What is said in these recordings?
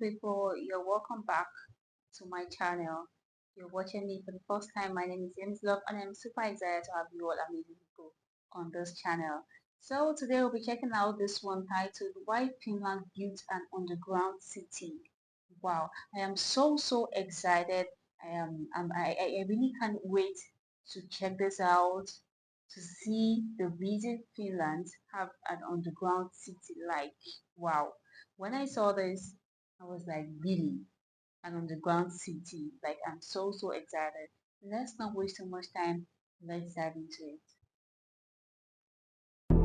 people, you're welcome back to my channel. You're watching me for the first time. My name is 𝐋𝐈𝐊𝐄 and I'm super excited to have you all amazing people on this channel. So today we'll be checking out this one titled Why Finland Built an Underground City. Wow, I am so excited. I really can't wait to check this out, to see the reason Finland have an underground city like. Wow, when I saw this I was like, really? An underground city? Like, I'm so excited. Let's not waste so much time. Let's dive into it.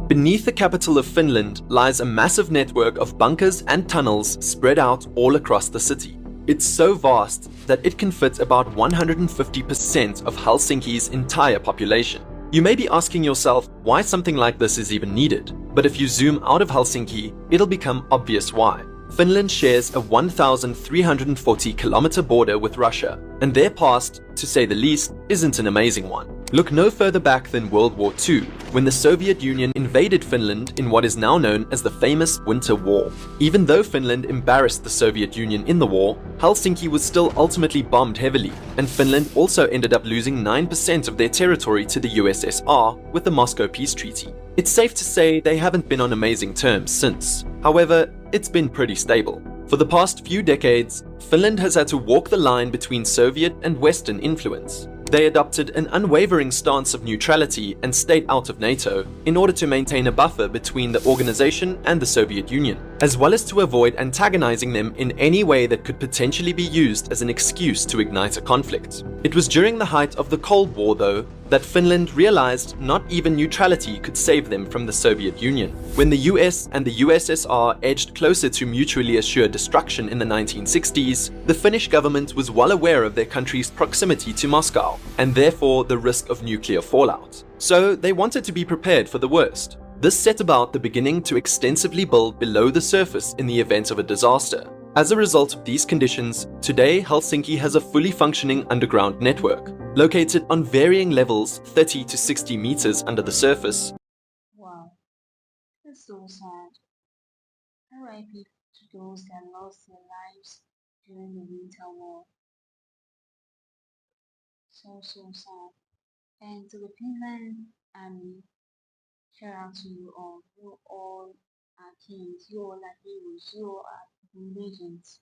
Beneath the capital of Finland lies a massive network of bunkers and tunnels spread out all across the city. It's so vast that it can fit about 150% of Helsinki's entire population. You may be asking yourself why something like this is even needed, but if you zoom out of Helsinki, it'll become obvious why. Finland shares a 1,340-kilometer border with Russia, and their past, to say the least, isn't an amazing one. Look no further back than World War II, when the Soviet Union invaded Finland in what is now known as the famous Winter War. Even though Finland embarrassed the Soviet Union in the war, Helsinki was still ultimately bombed heavily, and Finland also ended up losing 9% of their territory to the USSR with the Moscow Peace Treaty. It's safe to say they haven't been on amazing terms since. However, it's been pretty stable. For the past few decades, Finland has had to walk the line between Soviet and Western influence. They adopted an unwavering stance of neutrality and stayed out of NATO in order to maintain a buffer between the organization and the Soviet Union, as well as to avoid antagonizing them in any way that could potentially be used as an excuse to ignite a conflict. It was during the height of the Cold War, though, that Finland realized not even neutrality could save them from the Soviet Union. When the US and the USSR edged closer to mutually assured destruction in the 1960s, the Finnish government was well aware of their country's proximity to Moscow, and therefore the risk of nuclear fallout. So they wanted to be prepared for the worst. This set about the beginning to extensively build below the surface in the event of a disaster. As a result of these conditions, today Helsinki has a fully functioning underground network, located on varying levels 30 to 60 meters under the surface. Wow, that's so sad. R.I.P. to those that lost their lives during the Winter War. So sad. And to the Finland Army, shout out to you all. You all are kings. You all are heroes. You all are legends.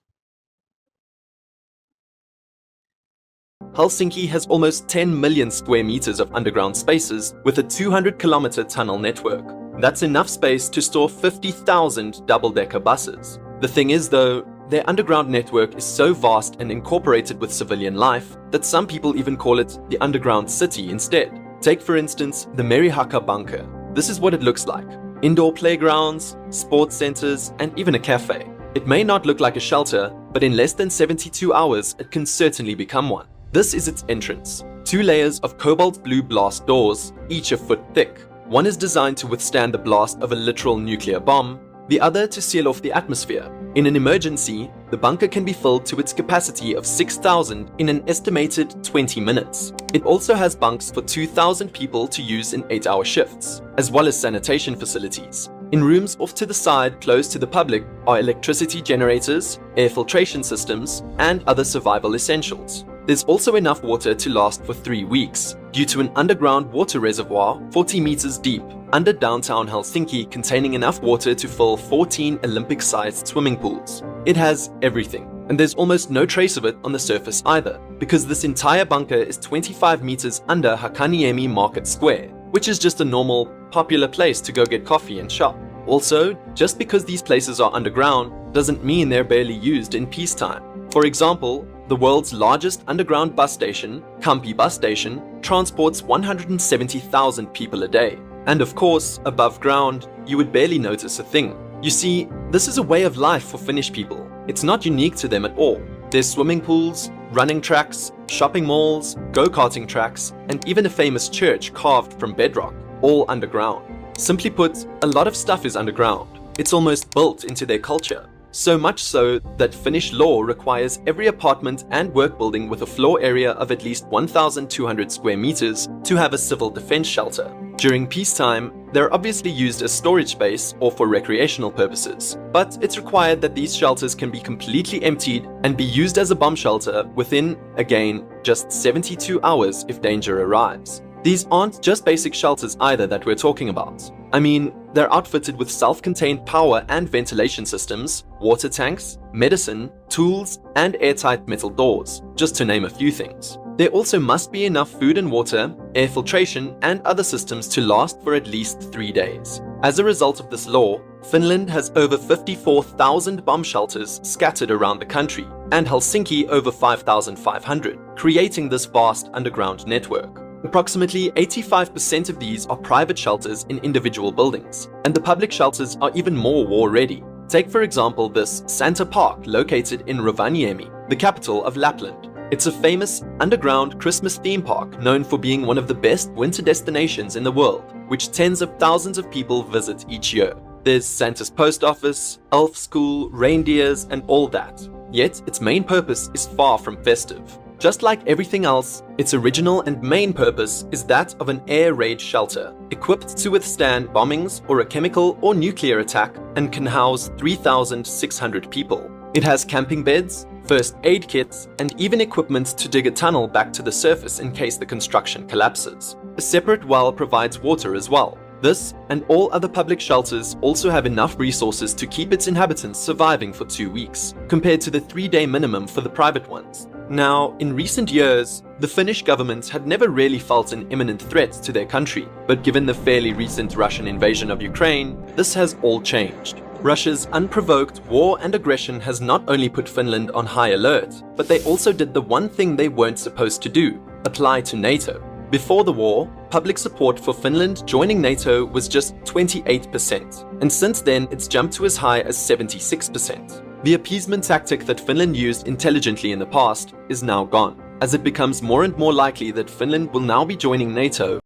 Helsinki has almost 10 million square meters of underground spaces with a 200-kilometer tunnel network. That's enough space to store 50,000 double-decker buses. The thing is, though, their underground network is so vast and incorporated with civilian life that some people even call it the underground city instead. Take, for instance, the Merihaka bunker. This is what it looks like. Indoor playgrounds, sports centers, and even a cafe. It may not look like a shelter, but in less than 72 hours, it can certainly become one. This is its entrance. 2 layers of cobalt blue blast doors, each a foot thick. One is designed to withstand the blast of a literal nuclear bomb, the other to seal off the atmosphere. In an emergency, the bunker can be filled to its capacity of 6,000 in an estimated 20 minutes. It also has bunks for 2,000 people to use in 8-hour shifts, as well as sanitation facilities. In rooms off to the side closed to the public are electricity generators, air filtration systems, and other survival essentials. There's also enough water to last for 3 weeks, due to an underground water reservoir 40 meters deep under downtown Helsinki containing enough water to fill 14 Olympic-sized swimming pools. It has everything, and there's almost no trace of it on the surface either, because this entire bunker is 25 meters under Hakaniemi Market Square, which is just a normal, popular place to go get coffee and shop. Also, just because these places are underground doesn't mean they're barely used in peacetime. For example, the world's largest underground bus station, 𝐿 bus station, transports 170,000 people a day. And of course, above ground, you would barely notice a thing. You see, this is a way of life for Finnish people. It's not unique to them at all. There's swimming pools, running tracks, shopping malls, go-karting tracks, and even a famous church carved from bedrock, all underground. Simply put, a lot of stuff is underground. It's almost built into their culture. So much so that Finnish law requires every apartment and work building with a floor area of at least 1,200 square meters to have a civil defense shelter. During peacetime, they're obviously used as storage space or for recreational purposes, but it's required that these shelters can be completely emptied and be used as a bomb shelter within, again, just 72 hours if danger arrives. These aren't just basic shelters either that we're talking about. I mean, they're outfitted with self-contained power and ventilation systems, water tanks, medicine, tools, and airtight metal doors, just to name a few things. There also must be enough food and water, air filtration, and other systems to last for at least 3 days. As a result of this law, Finland has over 54,000 bomb shelters scattered around the country, and Helsinki over 5,500, creating this vast underground network. Approximately 85% of these are private shelters in individual buildings, and the public shelters are even more war-ready. Take for example this Santa Park located in Rovaniemi, the capital of Lapland. It's a famous underground Christmas theme park known for being one of the best winter destinations in the world, which tens of thousands of people visit each year. There's Santa's post office, elf school, reindeers, and all that. Yet its main purpose is far from festive. Just like everything else, its original and main purpose is that of an air raid shelter, equipped to withstand bombings or a chemical or nuclear attack, and can house 3,600 people. It has camping beds, first aid kits, and even equipment to dig a tunnel back to the surface in case the construction collapses. A separate well provides water as well. This and all other public shelters also have enough resources to keep its inhabitants surviving for 2 weeks, compared to the 3-day minimum for the private ones. Now, in recent years, the Finnish government had never really felt an imminent threat to their country, but given the fairly recent Russian invasion of Ukraine, this has all changed. Russia's unprovoked war and aggression has not only put Finland on high alert, but they also did the one thing they weren't supposed to do: apply to NATO. Before the war, public support for Finland joining NATO was just 28%, and since then it's jumped to as high as 76%. The appeasement tactic that Finland used intelligently in the past is now gone, as it becomes more and more likely that Finland will now be joining NATO.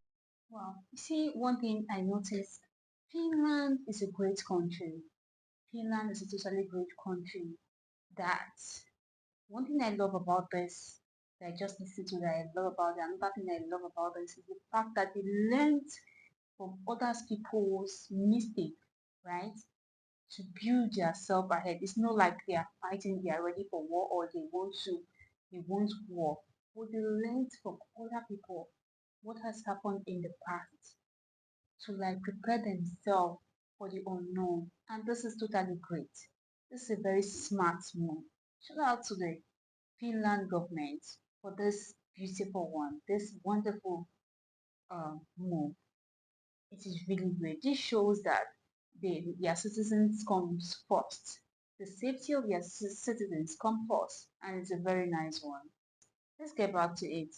Well, you see, one thing I noticed, Finland is a great country. Finland is a totally great country. That one thing I love about this, that I just listened to that I love about it, another thing I love about this is the fact that they learned from other people's mistake, right? To build yourself ahead. It's not like they are fighting, they are ready for war, or they want war. But they learned from other people what has happened in the past to like prepare themselves for the unknown. And this is totally great. This is a very smart move. Shout out to the Finland government for this beautiful one, this wonderful move. It is really great. This shows that their citizens comes first. The safety of their citizens come first, and it's a very nice one. Let's get back to it.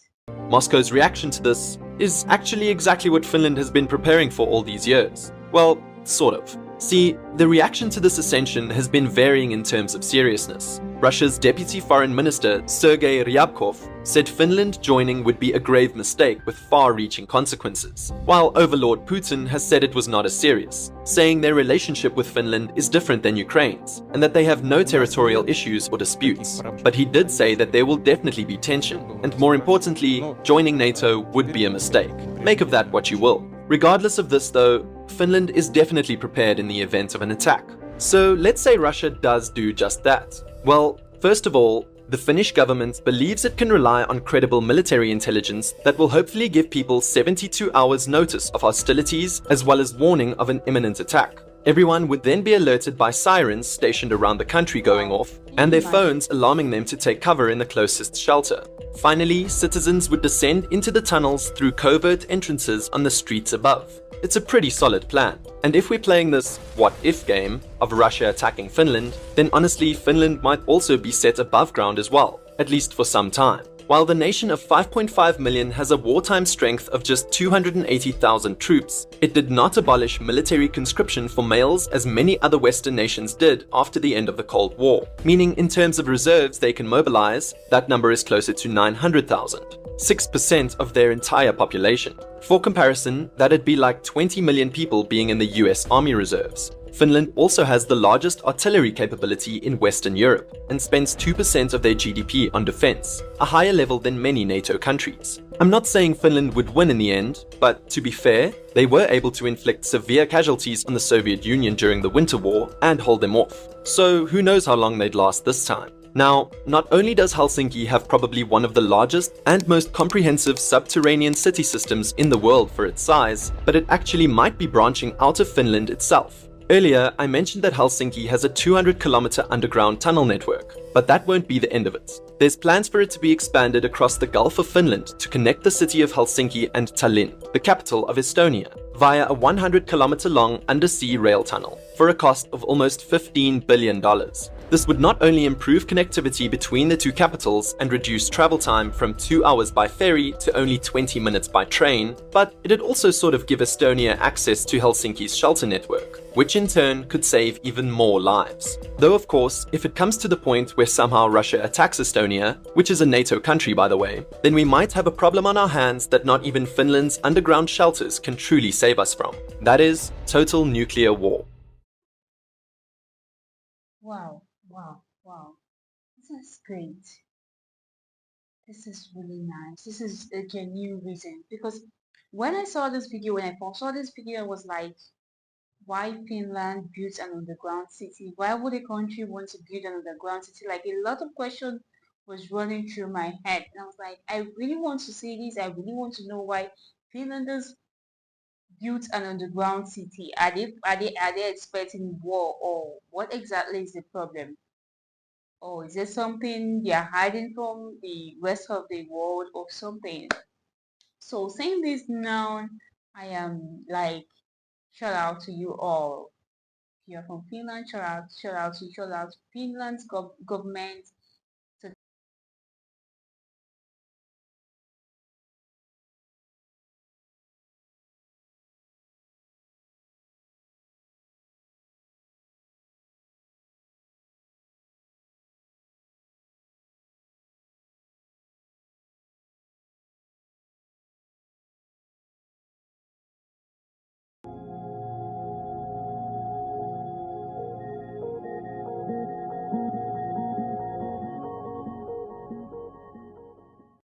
Moscow's reaction to this is actually exactly what Finland has been preparing for all these years. Well, sort of. See, the reaction to this ascension has been varying in terms of seriousness. Russia's Deputy Foreign Minister Sergei Ryabkov said Finland joining would be a grave mistake with far-reaching consequences, while Overlord Putin has said it was not as serious, saying their relationship with Finland is different than Ukraine's, and that they have no territorial issues or disputes. But he did say that there will definitely be tension, and more importantly, joining NATO would be a mistake. Make of that what you will. Regardless of this though, Finland is definitely prepared in the event of an attack. So let's say Russia does do just that. Well, first of all, the Finnish government believes it can rely on credible military intelligence that will hopefully give people 72 hours notice of hostilities as well as warning of an imminent attack. Everyone would then be alerted by sirens stationed around the country going off, and their phones alarming them to take cover in the closest shelter. Finally, citizens would descend into the tunnels through covert entrances on the streets above. It's a pretty solid plan. And if we're playing this what-if game of Russia attacking Finland, then honestly Finland might also be set above ground as well, at least for some time. While the nation of 5.5 million has a wartime strength of just 280,000 troops, it did not abolish military conscription for males as many other Western nations did after the end of the Cold War. Meaning in terms of reserves they can mobilize, that number is closer to 900,000. 6% of their entire population. For comparison, that'd be like 20 million people being in the US Army Reserves. Finland also has the largest artillery capability in Western Europe and spends 2% of their GDP on defense, a higher level than many NATO countries. I'm not saying Finland would win in the end, but to be fair, they were able to inflict severe casualties on the Soviet Union during the Winter War and hold them off. So who knows how long they'd last this time. Now, not only does Helsinki have probably one of the largest and most comprehensive subterranean city systems in the world for its size, but it actually might be branching out of Finland itself. Earlier, I mentioned that Helsinki has a 200-kilometer underground tunnel network, but that won't be the end of it. There's plans for it to be expanded across the Gulf of Finland to connect the city of Helsinki and Tallinn, the capital of Estonia, via a 100-kilometer-long undersea rail tunnel for a cost of almost $15 billion. This would not only improve connectivity between the two capitals and reduce travel time from 2 hours by ferry to only 20 minutes by train, but it'd also sort of give Estonia access to Helsinki's shelter network, which in turn could save even more lives. Though of course, if it comes to the point where somehow Russia attacks Estonia, which is a NATO country by the way, then we might have a problem on our hands that not even Finland's underground shelters can truly save us from. That is, total nuclear war. Wow, wow, wow. This is great. This is really nice. This is a genuine reason because when I saw this video, when I first saw this video, I was like, why Finland builds an underground city? Why would a country want to build an underground city? Like a lot of questions was running through my head. And I was like, I really want to see this. I really want to know why Finlanders built an underground city. Are they expecting war or what exactly is the problem? Or is there something they are hiding from the rest of the world or something? So saying this now, I am like, shout out to you all. If you're from Finland, shout out to Finland's government.